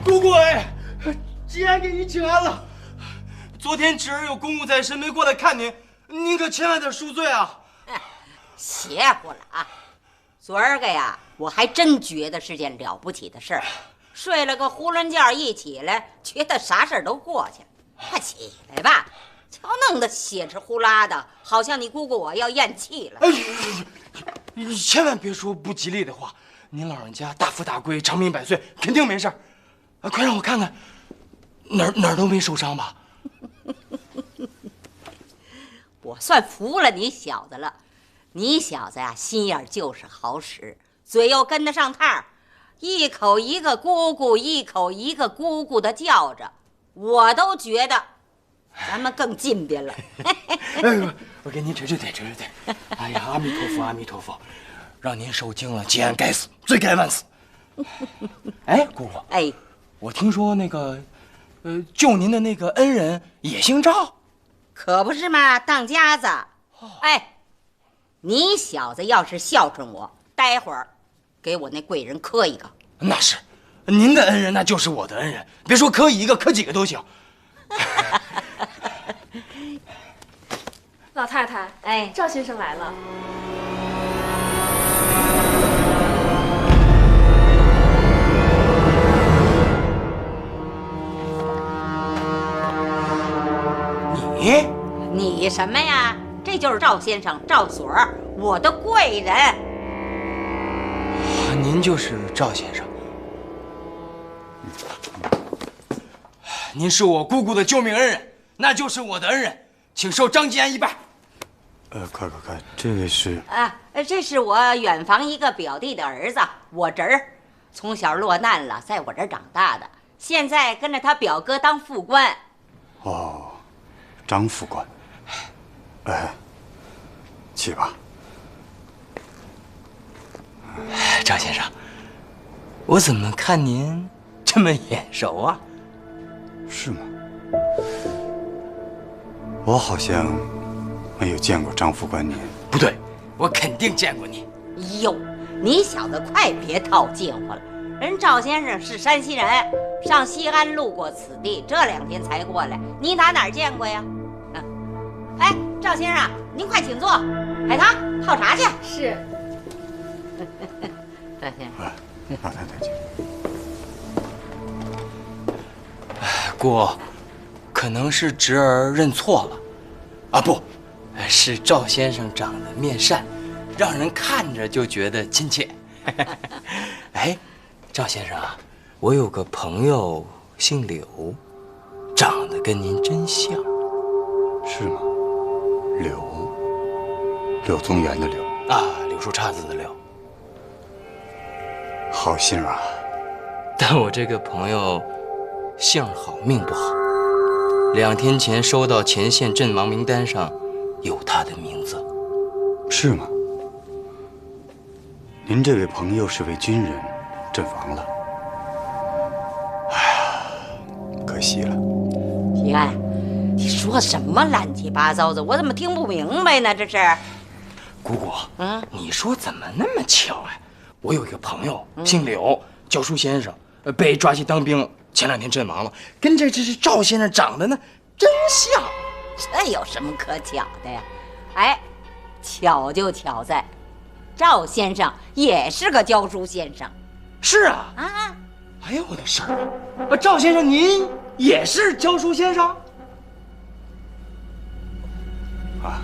姑姑哎，既然给你请安了，昨天侄儿有公务在身，没过来看您，您可千万得赎罪啊！邪乎了啊！昨儿个呀，我还真觉得是件了不起的事儿，睡了个囫囵觉，一起来觉得啥事儿都过去了。快起来吧！瞧，弄得血吃呼啦的，好像你姑姑我要咽气了。哎呦，千万别说不吉利的话。您老人家大富大贵，长命百岁，肯定没事儿。快让我看看，哪儿都没受伤吧？我算服了你小子了。你小子呀，心眼就是好使，嘴又跟得上趟，一口一个姑姑，一口一个姑姑的叫着，我都觉得咱们更近边了。哎，我给您捶捶腿，捶捶腿。哎呀，阿弥陀佛，阿弥陀佛，让您受惊了，结案该死，罪该万死。哎，姑姑，哎，我听说那个，救您的那个恩人也姓赵，可不是嘛，当家子。哎，你小子要是孝顺我，待会儿给我那贵人磕一个。那是，您的恩人那就是我的恩人，别说磕一个，磕几个都行。老太太，哎，赵先生来了。你什么呀？这就是赵先生，赵所儿，我的贵人。您就是赵先生，您是我姑姑的救命恩人，那就是我的恩人，请受张吉安一拜。快，这个是啊，这是我远房一个表弟的儿子，我侄儿，从小落难了，在我这儿长大的，现在跟着他表哥当副官。哦，张副官。哎，起吧。张先生，我怎么看您这么眼熟啊？是吗？我好像没有见过张副官您。不对，我肯定见过你。哟，你小子快别套近乎了，人赵先生是山西人，上西安路过此地，这2天才过来，你打哪儿见过呀？哎，赵先生，您快请坐，海棠泡茶去。是。赵先生，老太太请。姑，可能是侄儿认错了，啊不，是赵先生长得面善，让人看着就觉得亲切。哎，赵先生啊，我有个朋友姓柳，长得跟您真像。是吗？柳宗元的柳啊，柳树叉子的柳。好姓啊！但我这个朋友姓好命不好，2天前收到前线阵亡名单上有他的名字。是吗？您这位朋友是位军人，阵亡了。哎呀，可惜了。你看，你说什么乱七八糟的，我怎么听不明白呢？这是。姑姑，你说怎么那么巧啊？我有一个朋友姓柳，教书先生，被抓去当兵了，前2天阵亡了，跟这是赵先生长得呢真像。这有什么可巧的呀？哎，巧就巧在，赵先生也是个教书先生。是啊。啊！哎呀，我的神儿啊！赵先生您也是教书先生？啊。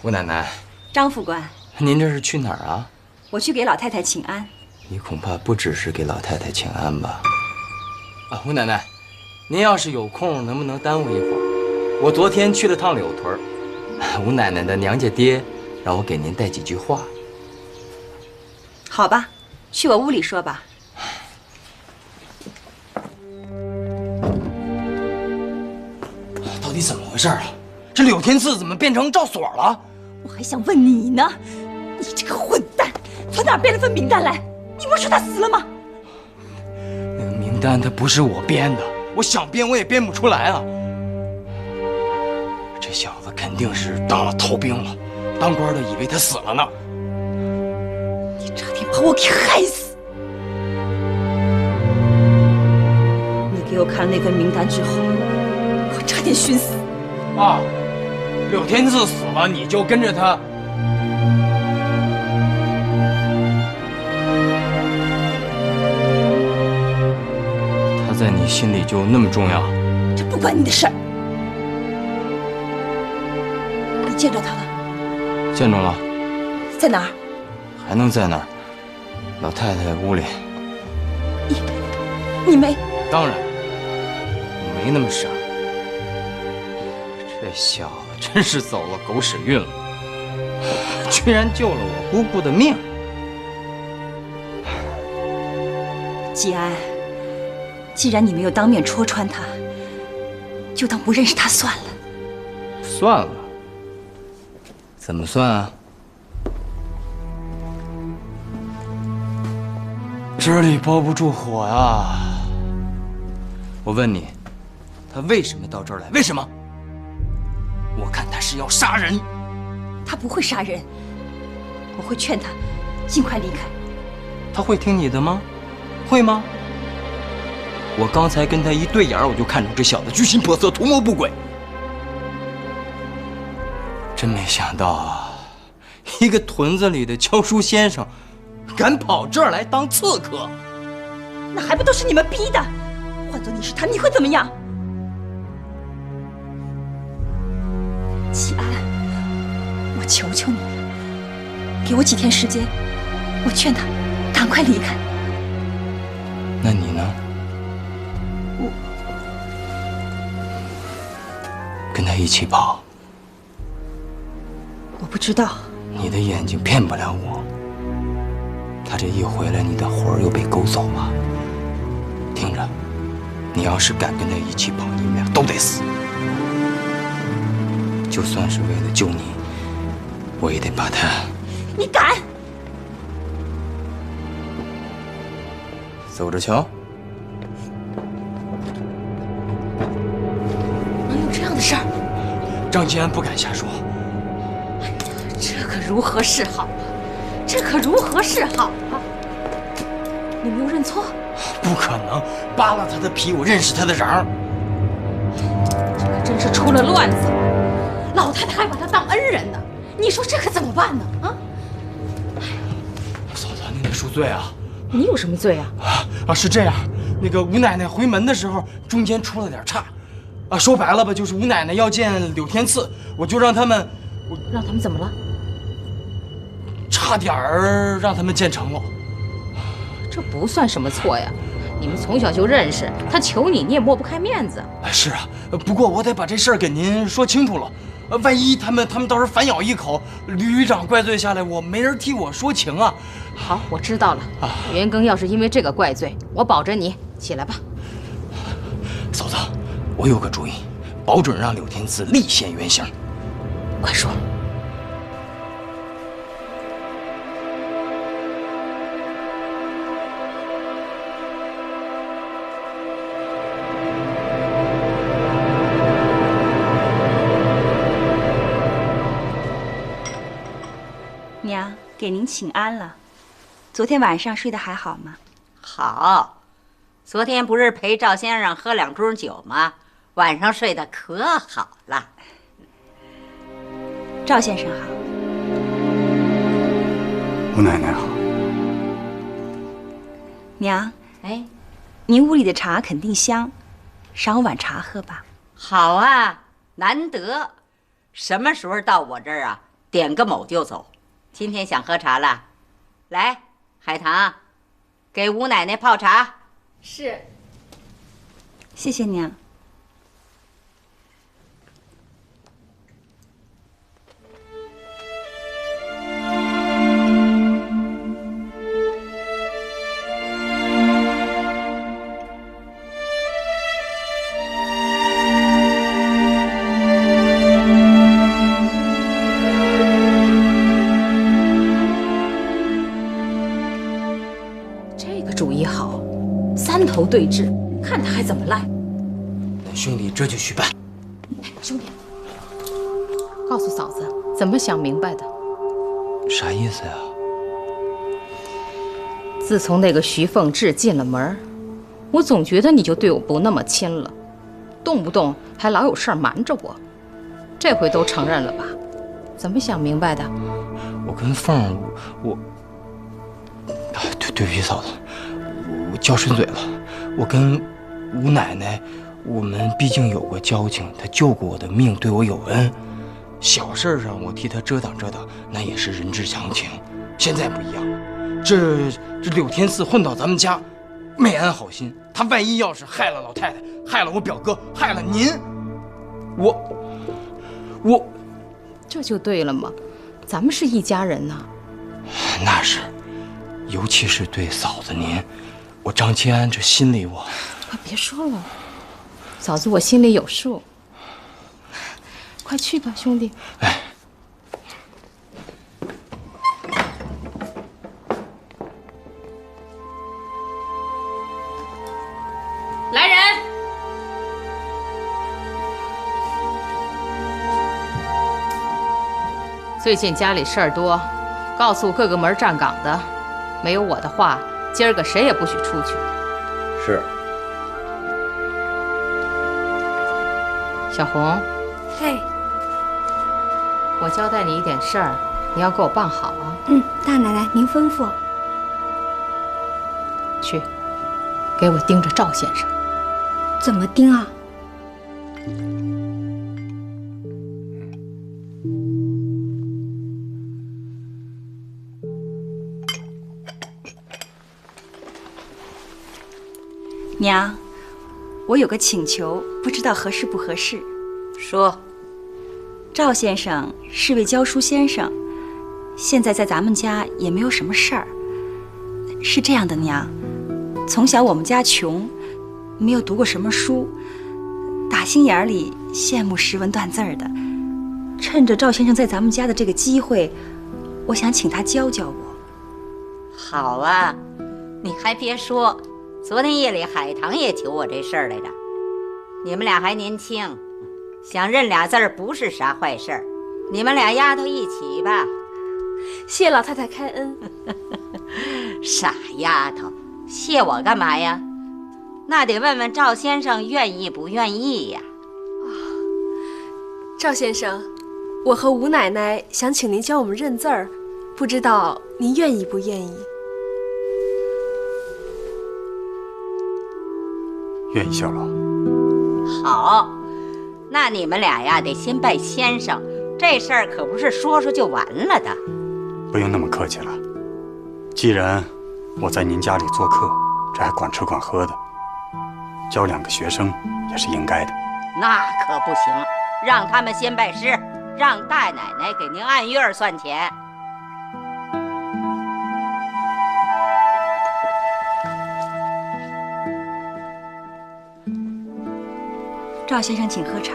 吴奶奶，张副官，您这是去哪儿啊？我去给老太太请安。你恐怕不只是给老太太请安吧？啊，吴奶奶，您要是有空，能不能耽误一会儿？我昨天去了趟柳屯，吴奶奶的娘家爹让我给您带几句话。好吧，去我屋里说吧。到底怎么回事啊？这柳天赐怎么变成赵所了？我还想问你呢，你这个混蛋，从哪儿编了份名单来？你不是说他死了吗？那个名单它不是我编的，我想编我也编不出来啊。这这小子肯定是当了逃兵了，当官的以为他死了呢。你差点把我给害死！你给我看了那份名单之后，我差点寻死。啊，柳天赐死了，你就跟着他？他在你心里就那么重要？这不关你的事儿。你见着他了？见着了。在哪儿？还能在哪儿？老太太屋里。你没？当然，我没那么傻。这小子真是走了狗屎运了，居然救了我姑姑的命。季安，既然你没有当面戳穿他，就当不认识他算了。算了，怎么算啊？这里包不住火呀！我问你，他为什么到这儿来？为什么？我看他是要杀人。他不会杀人，我会劝他尽快离开。他会听你的吗？会吗？我刚才跟他一对眼，我就看出这小子居心叵测，图谋不轨。真没想到啊，一个屯子里的教书先生，敢跑这儿来当刺客。那还不都是你们逼的？换做你是他，你会怎么样？季安，我求求你了，给我几天时间，我劝他赶快离开。那你呢？跟他一起跑。我不知道。你的眼睛骗不了我。他这一回来，你的魂儿又被勾走了。听着，你要是敢跟他一起跑，你们俩都得死。就算是为了救你，我也得把他。你敢？走着瞧。能有这样的事儿？张吉安不敢瞎说。这可如何是好啊？这可如何是好啊？你没有认错？不可能，扒了他的皮，我认识他的瓤儿。这可真是出了乱子，老太太还把他当恩人呢。你说这可怎么办呢？啊！嫂子，你得赎罪啊！你有什么罪啊？是这样，那个吴奶奶回门的时候，中间出了点岔。说白了吧，就是吴奶奶要见柳天赐，我就让他们，让他们怎么了？差点儿让他们建成了。这不算什么错呀，你们从小就认识，他求你你也抹不开面子。是啊，不过我得把这事儿给您说清楚了。万一他们到时候反咬一口，旅长怪罪下来，我没人替我说情啊。好，我知道了。袁庚要是因为这个怪罪，我保证你起来吧。嫂子，我有个主意，保准让柳天赐立现原形。快说。娘，给您请安了。昨天晚上睡得还好吗？好，昨天不是陪赵先生喝2盅酒吗？晚上睡得可好了。赵先生好。吴奶奶好。娘，哎，您屋里的茶肯定香，赏我碗茶喝吧。好啊，难得。什么时候到我这儿啊？点个某就走。今天想喝茶了，来，海棠，给吴奶奶泡茶。是。谢谢娘。主意好，3头对峙，看他还怎么赖。那兄弟这就去办。兄弟，告诉嫂子怎么想明白的。啥意思呀？自从那个徐凤至进了门，我总觉得你就对我不那么亲了，动不动还老有事儿瞒着我。这回都承认了吧？怎么想明白的？我跟凤儿，对不起嫂子，我叫顺嘴了。我跟吴奶奶，我们毕竟有过交情，她救过我的命，对我有恩。小事上我替她遮挡遮挡，那也是人之常情。现在不一样了，这柳天赐混到咱们家，没安好心。他万一要是害了老太太，害了我表哥，害了您，我，这就对了嘛，咱们是一家人呐。那是，尤其是对嫂子您，我张清安这心里我……快别说了，嫂子我心里有数。快去吧，兄弟。哎，来人！最近家里事儿多，告诉各个门站岗的，没有我的话，今儿个谁也不许出去。是。小红，嘿，我交代你一点事儿，你要给我办好啊。大奶奶您吩咐。去，给我盯着赵先生。怎么盯啊？娘，我有个请求，不知道合适不合适。说，赵先生是位教书先生，现在在咱们家也没有什么事儿。是这样的，娘，从小我们家穷，没有读过什么书，打心眼里羡慕识文断字的。趁着赵先生在咱们家的这个机会，我想请他教教我。好啊，你还别说，昨天夜里海棠也求我这事儿来着。你们俩还年轻，想认俩字儿不是啥坏事儿。你们俩丫头一起吧。谢老太太开恩。傻丫头，谢我干嘛呀？那得问问赵先生愿意不愿意呀。赵先生，我和吴奶奶想请您教我们认字儿，不知道您愿意不愿意？愿意效劳。好，那你们俩呀得先拜先生，这事儿可不是说说就完了的。不用那么客气了，既然我在您家里做客，这还管吃管喝的，教2个学生也是应该的。那可不行，让他们先拜师，让大奶奶给您按月算钱。赵先生，请喝茶。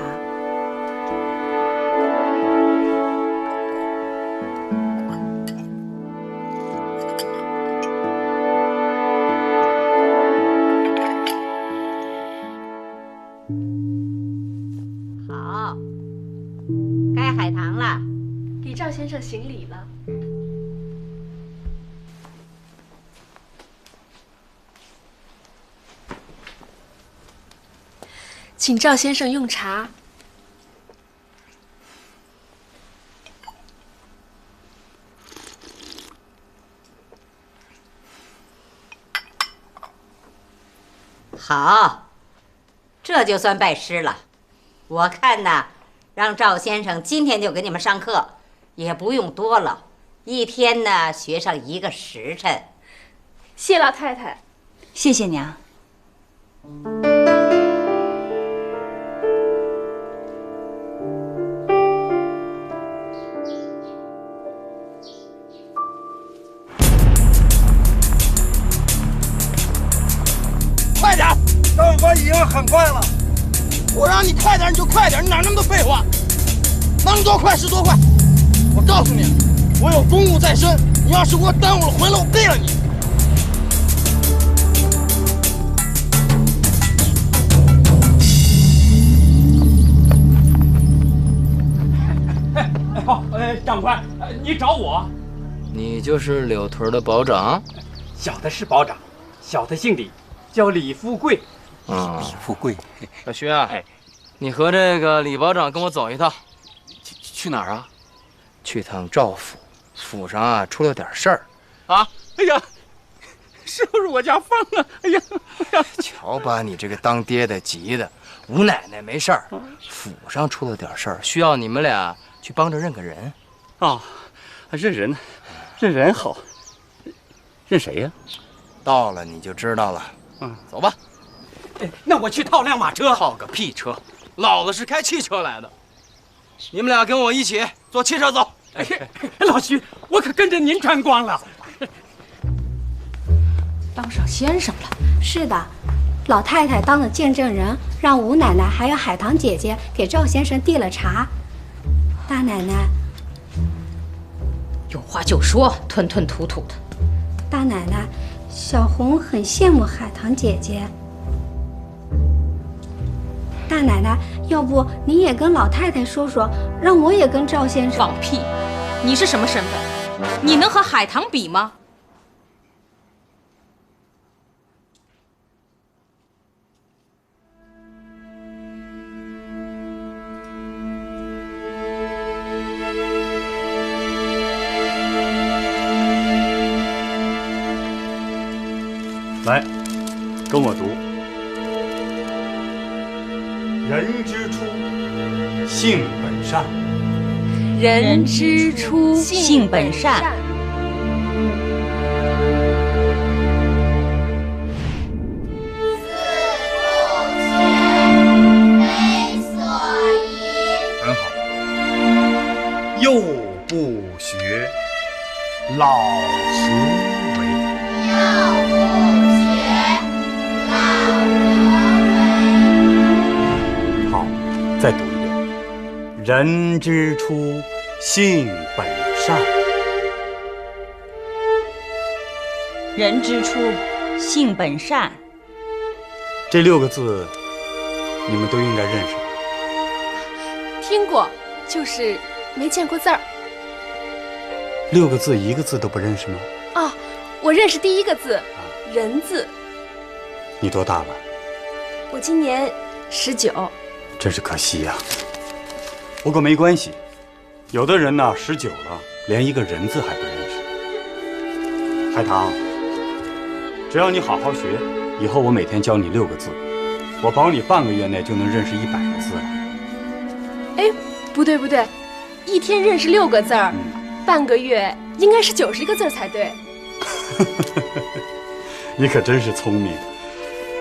好，该海棠了。给赵先生行礼了。请赵先生用茶。好，这就算拜师了。我看呐，让赵先生今天就给你们上课，也不用多了，一天呢学上1个时辰。谢老太太。谢谢娘。快点！战法已经很快了，我让你快点你就快点，你哪那么多废话？能多快是多快。我告诉你，我有公务在身，你要是给我耽误了，回来我毙了你！长官，你找我？你就是柳屯的保长？小的是保长，小的姓李，叫李富贵。李富贵。小徐啊，你和这个李保长跟我走一趟。去哪儿啊？去趟赵府，府上啊出了点事儿。啊！哎呀，是不是我家放啊？哎呀，瞧把你这个当爹的急的。吴奶奶没事儿，府上出了点事儿，需要你们俩去帮着认个人。哦，认人，认人好。认谁呀？到了你就知道了。走吧。那我去套辆马车。套个屁车！老子是开汽车来的。你们俩跟我一起坐汽车走。老徐，我可跟着您沾光了。当上先生了。是的，老太太当了见证人，让吴奶奶还有海棠姐姐给赵先生递了茶。大奶奶，有话就说，吞吞吐吐的。大奶奶，小红很羡慕海棠姐姐。大奶奶，要不你也跟老太太说说，让我也跟赵先生。放屁！你是什么身份？你能和海棠比吗？来，跟我读。人之初，性本善。人之初，性本善。很好。幼不学，老何为？好，再读一遍。人之初，性本善。人之初，性本善。这6个字，你们都应该认识吧？听过，就是没见过字儿。 6个字，1个字都不认识吗？哦，我认识第1个字，人字。你多大了？我今年19。真是可惜呀。不过没关系，有的人呢19了，连一个人字还不认识。海棠，只要你好好学，以后我每天教你6个字，我保你半个月内就能认识100个字了。哎，不对不对，1天认识6个字儿。半个月应该是90个字才对。你可真是聪明，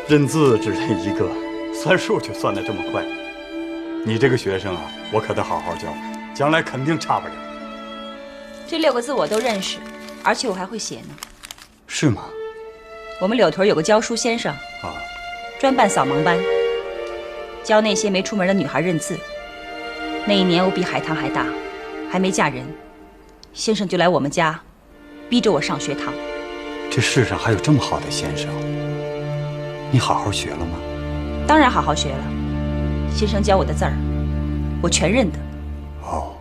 认字只认1个，算数就算得这么快。你这个学生啊，我可得好好教，将来肯定差不了。这6个字我都认识，而且我还会写呢。是吗？我们柳屯有个教书先生啊，专办扫盲班，教那些没出门的女孩认字。那一年我比海棠还大，还没嫁人。 先生就来我们家，逼着我上学堂。这世上还有这么好的先生，你好好学了吗？当然好好学了，先生教我的字儿，我全认得。哦，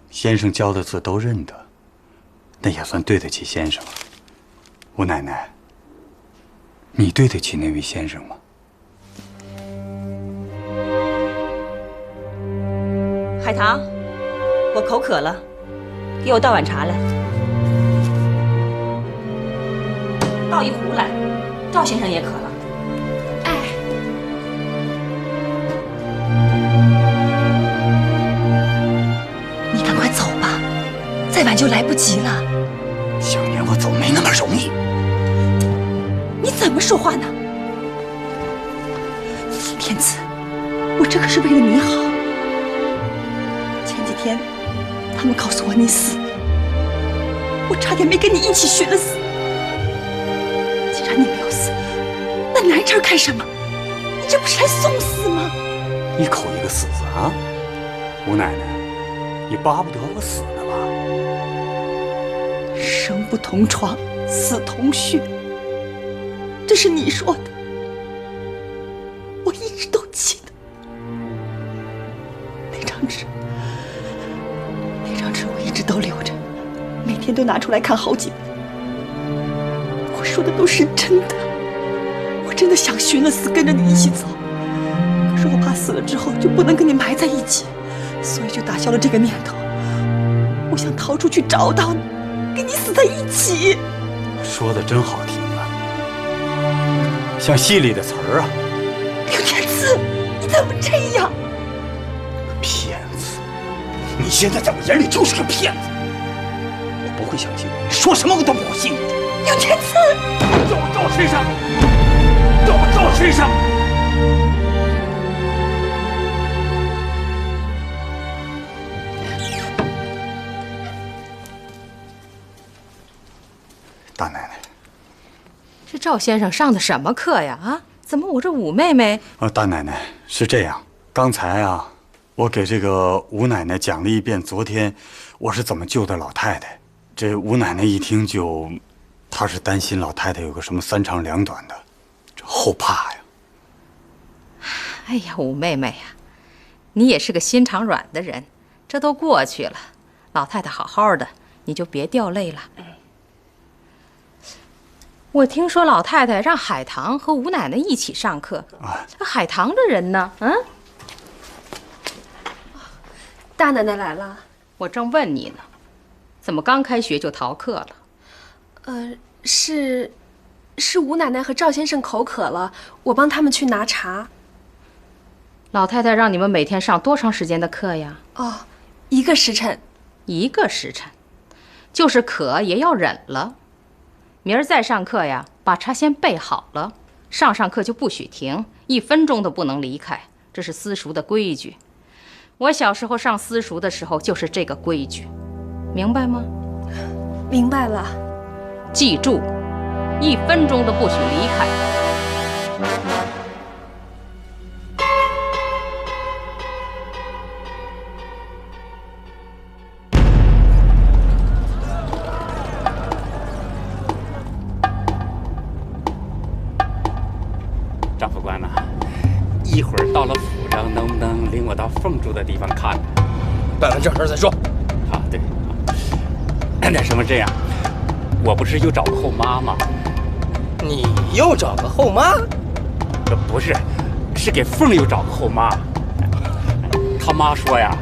先生教的字都认得，那也算对得起先生了。吴奶奶，你对得起那位先生吗？海棠，我口渴了。 给我倒碗茶来，倒一壶来。赵先生也渴了。哎，你赶快走吧，再晚就来不及了。想撵我走没那么容易。你怎么说话呢？天子，我这可是为了你好。前几天。 他们告诉我你死了，我差点没跟你一起寻了死。既然你没有死，那你来这儿干什么？你这不是来送死吗？一口一个死字啊！吴奶奶，你巴不得我死呢吧？生不同床，死同穴，这是你说的，我一直都记得。那张纸纸我一直都留着，每天都拿出来看好几遍。我说的都是真的，我真的想寻了死跟着你一起走，可是我怕死了之后就不能跟你埋在一起，所以就打消了这个念头。我想逃出去找到你，跟你死在一起。说的真好听啊，像戏里的词儿啊。刘天赐，你怎么这样？骗子！你现在在我眼里就是个骗子，我不会相信你，说什么我都不会信你。刘天赐，给我到身上，给我到身上！大奶奶，这赵先生上的什么课呀？啊，怎么我这武妹妹？大奶奶是这样，刚才啊，我给这个吴奶奶讲了一遍昨天我是怎么救的老太太。这吴奶奶一听就，她是担心老太太有个什么三长两短的，这后怕呀。哎呀，武妹妹呀，你也是个心肠软的人，这都过去了，老太太好好的，你就别掉泪了。我听说老太太让海棠和吴奶奶一起上课，海棠这人呢？嗯，大奶奶来了。我正问你呢，怎么刚开学就逃课了？是吴奶奶和赵先生口渴了，我帮他们去拿茶。老太太让你们每天上多长时间的课呀？1个时辰。1个时辰，就是渴也要忍了。明儿再上课呀，把茶先备好了，上课就不许停，1分钟都不能离开，这是私塾的规矩。我小时候上私塾的时候就是这个规矩，明白吗？明白了。记住，1分钟都不许离开。张副官呐，一会儿到了府上，能不能领我到凤住的地方看看？办完正事再说。啊，对。那什么，这样，我不是又找个后妈吗？你又找个后妈？不是，是给凤又找个后妈。他妈说呀，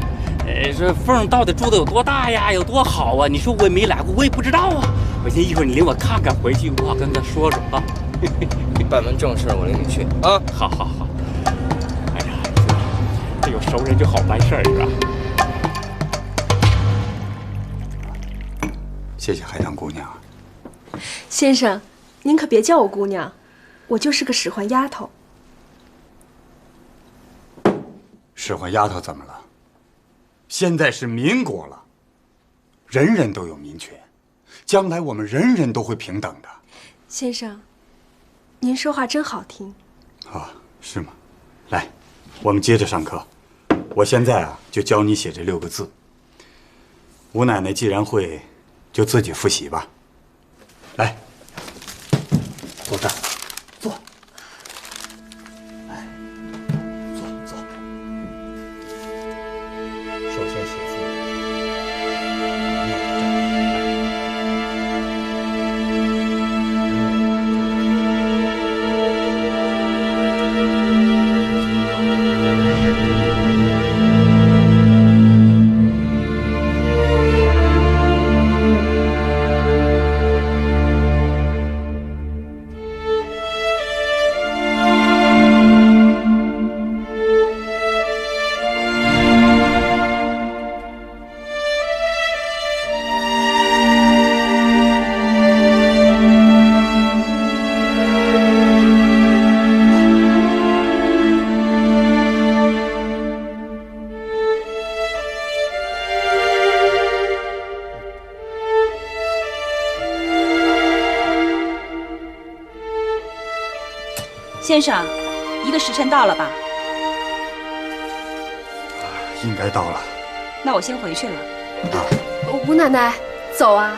说凤到底住的有多大呀，有多好啊？你说我也没来过，我也不知道啊。我寻思一会儿你领我看看，回去我好跟他说说啊。办完正事我领你去啊！好好好。哎呀，这有熟人就好办事儿是吧？谢谢海棠姑娘。先生，您可别叫我姑娘，我就是个使唤丫头。使唤丫头怎么了？现在是民国了，人人都有民权，将来我们人人都会平等的。先生，您说话真好听。啊，是吗？来，我们接着上课。我现在啊，就教你写这6个字。吴奶奶既然会，就自己复习吧。来，坐这儿，坐。来，坐。首先写字。先生，1个时辰到了吧？应该到了。那我先回去了。吴奶奶，走啊！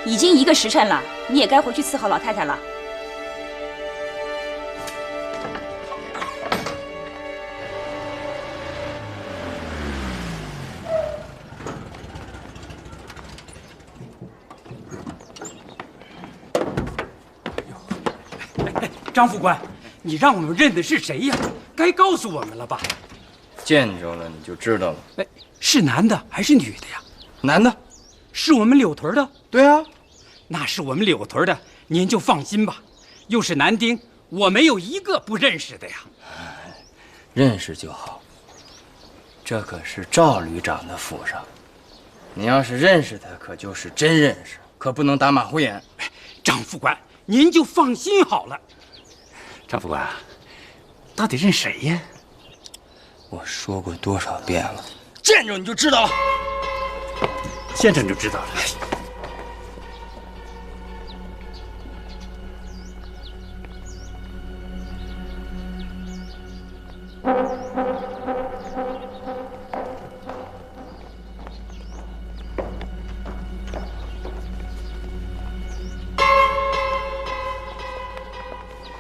已经1个时辰了，你也该回去伺候老太太了。张副官，你让我们认的是谁呀？该告诉我们了吧？见着了你就知道了。哎，是男的还是女的呀？男的，是我们柳屯的。对啊，那是我们柳屯的，您就放心吧。又是男丁，我没有一个不认识的呀。认识就好。这可是赵旅长的府上，你要是认识他，可就是真认识，可不能打马虎眼。张副官，您就放心好了。张副官，到底认谁呀？我说过多少遍了，见着你就知道了。见着你就知道了。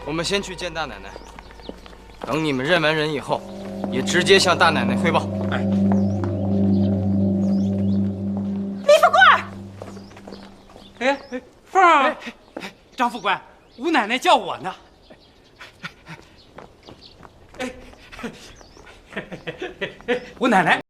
我们先去见大奶奶，等你们认完人以后，也直接向大奶奶汇报。哎，李副官，哎，凤儿，张副官，吴奶奶叫我呢。吴奶奶。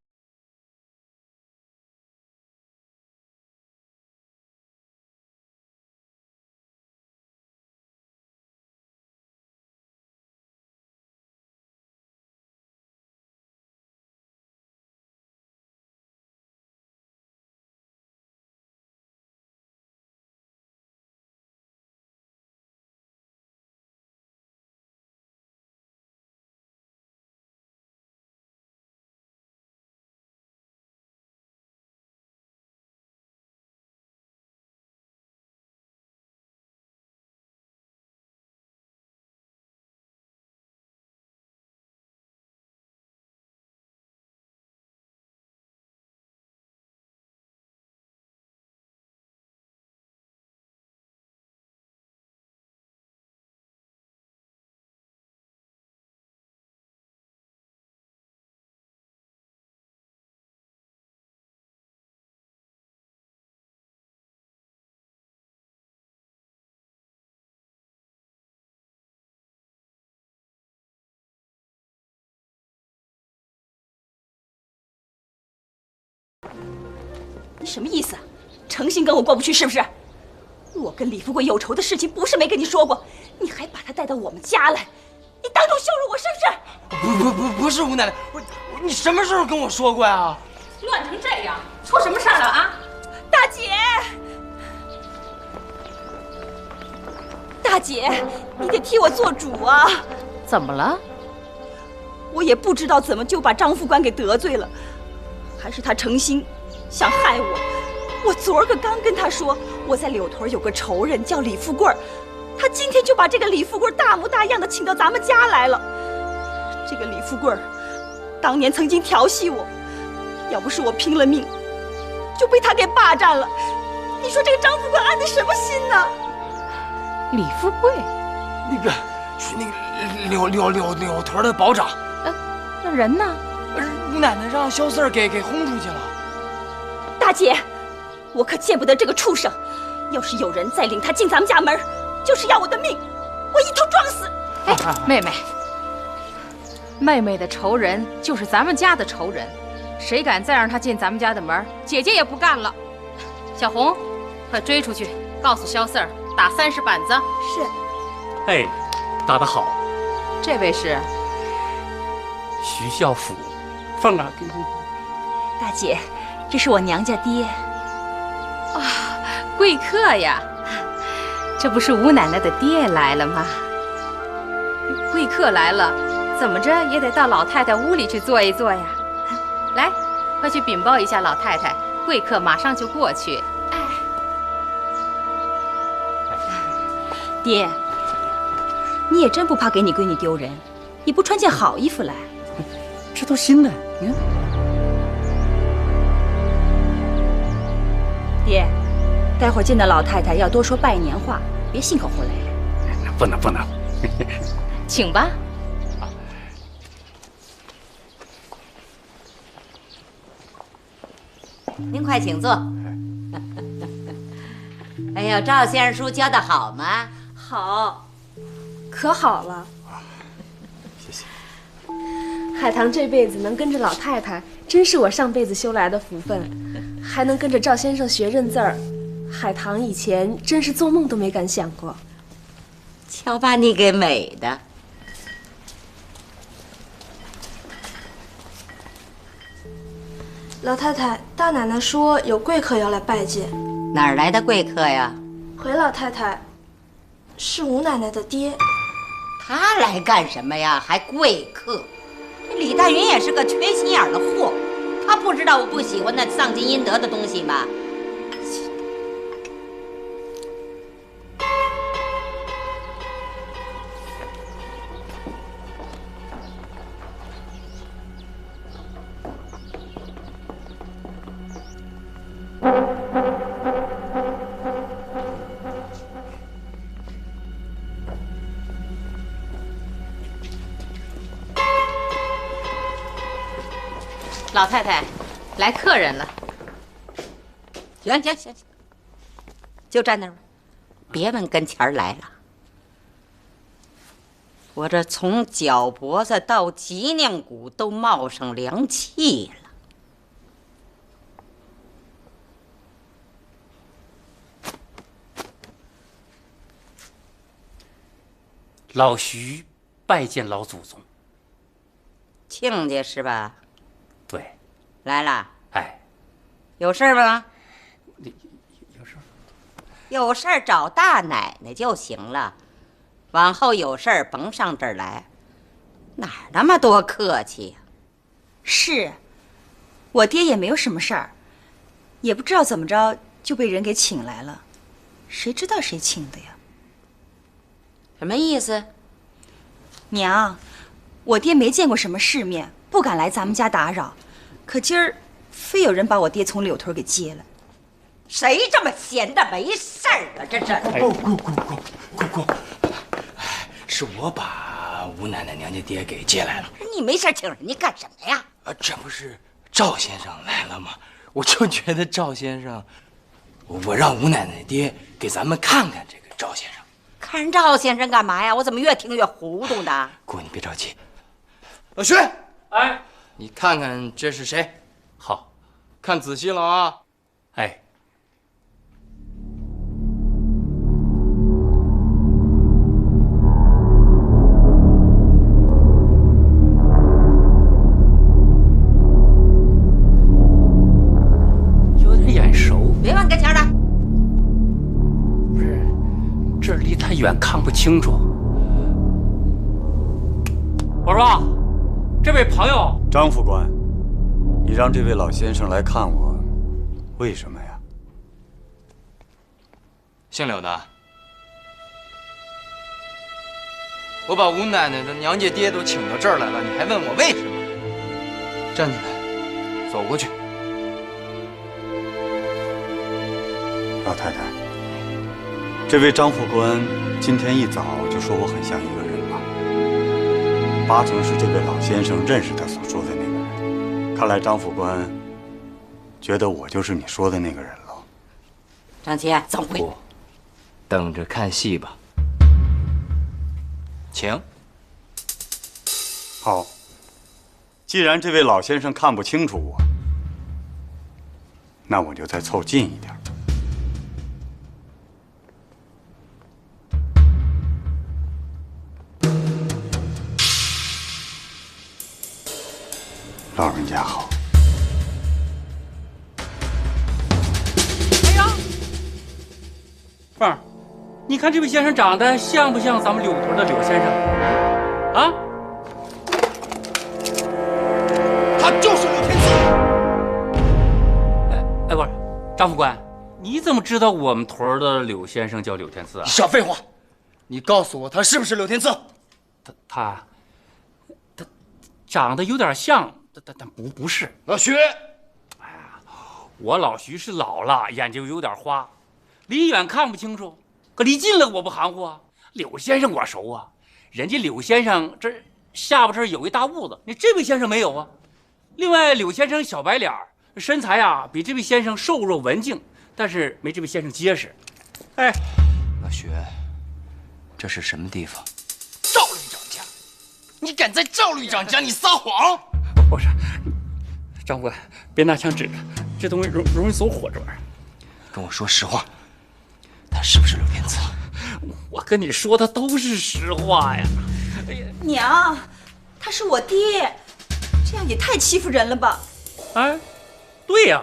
你什么意思？诚心跟我过不去是不是？我跟李富贵有仇的事情不是没跟你说过，你还把他带到我们家来，你当众羞辱我是不是？不是吴奶奶，你什么时候跟我说过呀？乱成这样，出什么事儿了啊？大姐，大姐，你得替我做主啊！怎么了？我也不知道怎么就把张副官给得罪了，还是他诚心想害我。我昨儿个刚跟他说，我在柳屯有个仇人叫李富贵，他今天就把这个李富贵大模大样的请到咱们家来了。这个李富贵当年曾经调戏我，要不是我拼了命，就被他给霸占了。你说这个张副官安的什么心呢？李富贵，那个是那个柳屯的保长。那人呢？吴奶奶让萧四儿给轰出去了。大姐，我可见不得这个畜生！要是有人再领他进咱们家门，就是要我的命，我一头撞死！哎，妹妹的仇人就是咱们家的仇人，谁敢再让他进咱们家的门，姐姐也不干了。小红，快追出去，告诉萧四儿打30板子。是。哎，打得好。这位是徐孝甫，凤儿。大姐，这是我娘家爹。啊，贵客呀！这不是吴奶奶的爹来了吗？贵客来了，怎么着也得到老太太屋里去坐一坐呀。来，快去禀报一下老太太，贵客马上就过去。哎，爹，你也真不怕给你闺女丢人？你不穿件好衣服来？这都新的，你看。爹，待会儿见到老太太要多说拜年话，别信口胡来。不能。请吧。您快请坐。哎呦，赵先生书教得好吗？好。可好了。谢谢。海棠这辈子能跟着老太太，真是我上辈子修来的福分，还能跟着赵先生学认字儿，海棠以前真是做梦都没敢想过。瞧把你给美的！老太太，大奶奶说有贵客要来拜见。哪儿来的贵客呀？回老太太，是吴奶奶的爹。他来干什么呀？还贵客？这李大云也是个缺心眼的货，他不知道我不喜欢那丧尽阴德的东西吗？老太太，来客人了。行，就站那儿吧，别问跟前儿来了。我这从脚脖子到脊梁骨都冒上凉气了。老徐拜见老祖宗。亲家是吧？对，来了。哎，有事儿吗？有事儿？有事儿找大奶奶就行了，往后有事儿甭上这儿来。哪儿那么多客气呀？是，我爹也没有什么事儿，也不知道怎么着就被人给请来了，谁知道谁请的呀？什么意思？娘，我爹没见过什么世面，不敢来咱们家打扰，可今儿非有人把我爹从柳屯给接了。谁这么闲的没事儿啊？这是。姑，是我把吴奶奶娘家爹给接来了。你没事请人家干什么呀？这不是赵先生来了吗？我就觉得赵先生，我让吴奶奶爹给咱们看看这个赵先生。看人赵先生干嘛呀？我怎么越听越糊涂呢？姑，你别着急。老徐，哎，你看看这是谁？好，看仔细了啊。哎，有点眼熟。别往跟前的。不是，这离太远看不清楚。我说，这位朋友，张副官，你让这位老先生来看我，为什么呀？姓柳的，我把吴奶奶的娘家爹都请到这儿来了，你还问我为什么？站起来，走过去。老太太，这位张副官今天一早就说我很像一个人了，八成是这位老先生认识他所说的那个人。看来张副官觉得我就是你说的那个人了。张琪，走回。等着看戏吧。请。好，既然这位老先生看不清楚我，那我就再凑近一点。老人家好。哎呀，凤儿，你看这位先生长得像不像咱们柳屯的柳先生？啊？他就是柳天赐。哎，不是，张副官，你怎么知道我们屯的柳先生叫柳天赐啊？你少废话，你告诉我他是不是柳天赐？他长得有点像。但不是老徐。哎呀，我老徐是老了，眼睛有点花，离远看不清楚，可离近了我不含糊啊。柳先生我熟啊，人家柳先生这下巴这儿有一大痦子，你这位先生没有啊。另外，柳先生小白脸，身材啊比这位先生瘦弱文静，但是没这位先生结实。哎，老徐，这是什么地方？你敢在赵旅长家里撒谎？不是，张副官，别拿枪指着，这东西容易走火，这玩意儿。跟我说实话，他是不是柳天赐？我跟你说的都是实话呀。哎呀，娘，他是我爹，这样也太欺负人了吧？哎，对呀，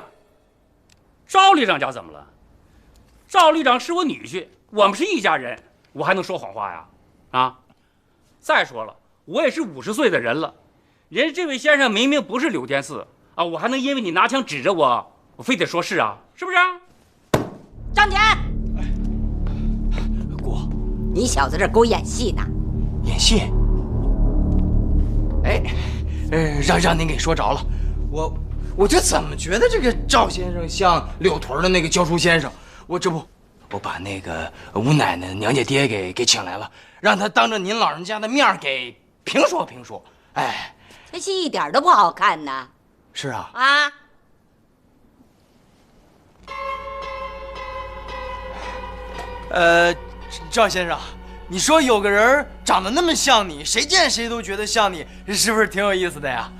赵旅长家怎么了？赵旅长是我女婿，我们是一家人，我还能说谎话呀？啊！再说了，我也是50岁的人了，人家这位先生明明不是柳天赐啊，我还能因为你拿枪指着我，我非得说是啊？是不是？张田，姑，你小子这给我演戏呢？演戏？哎，让您给说着了，我就怎么觉得这个赵先生像柳屯的那个教书先生？我把那个吴奶奶娘家爹给请来了，让他当着您老人家的面给评说评说。哎，这戏一点都不好看呢。是啊。啊。赵先生，你说有个人长得那么像你，谁见谁都觉得像你，是不是挺有意思的呀？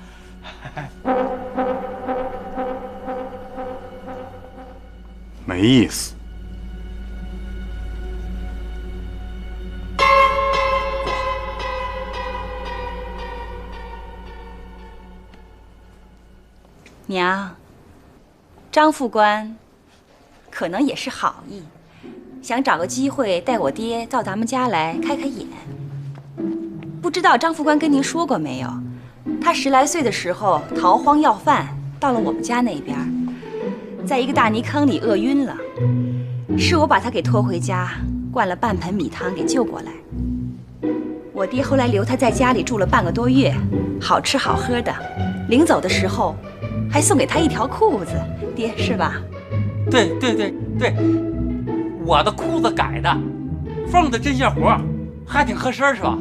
没意思。娘，张副官可能也是好意，想找个机会带我爹到咱们家来开开眼。不知道张副官跟您说过没有？他10来岁的时候逃荒要饭，到了我们家那边，在一个大泥坑里饿晕了，是我把他给拖回家，灌了半盆米汤给救过来。我爹后来留他在家里住了半个多月，好吃好喝的，临走的时候还送给他一条裤子，爹是吧？对，我的裤子改的，缝的针线活，还挺合身是吧？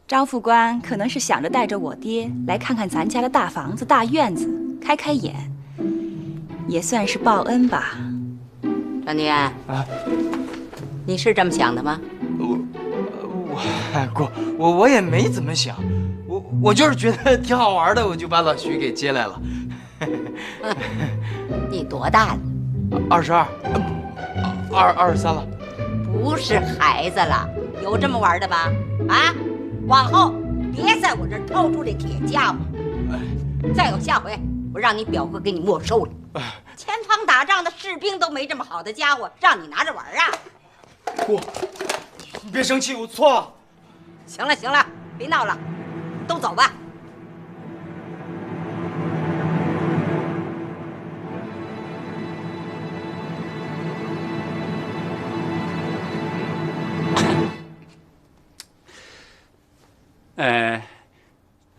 张副官可能是想着带着我爹来看看咱家的大房子、大院子，开开眼，也算是报恩吧。张天啊，你是这么想的吗？姑，我也没怎么想，我就是觉得挺好玩的，我就把老徐给接来了。你多大了？22，23了。不是孩子了，有这么玩的吧？啊，往后别在我这儿掏出这铁家伙。再有下回，我让你表哥给你没收了。前方打仗的士兵都没这么好的家伙，让你拿着玩啊！姑，你别生气，我错了。行了，别闹了，都走吧。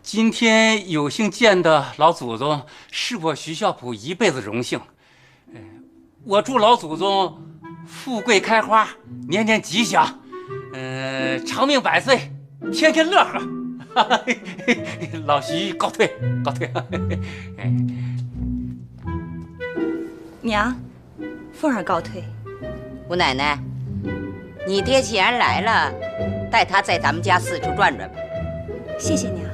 今天有幸见到老祖宗，是我徐孝普一辈子荣幸。我祝老祖宗富贵开花，年年吉祥，长命百岁，天天乐呵。老徐告退。娘，凤儿告退。吴奶奶，你爹既然来了，带他在咱们家四处转转吧。谢谢娘。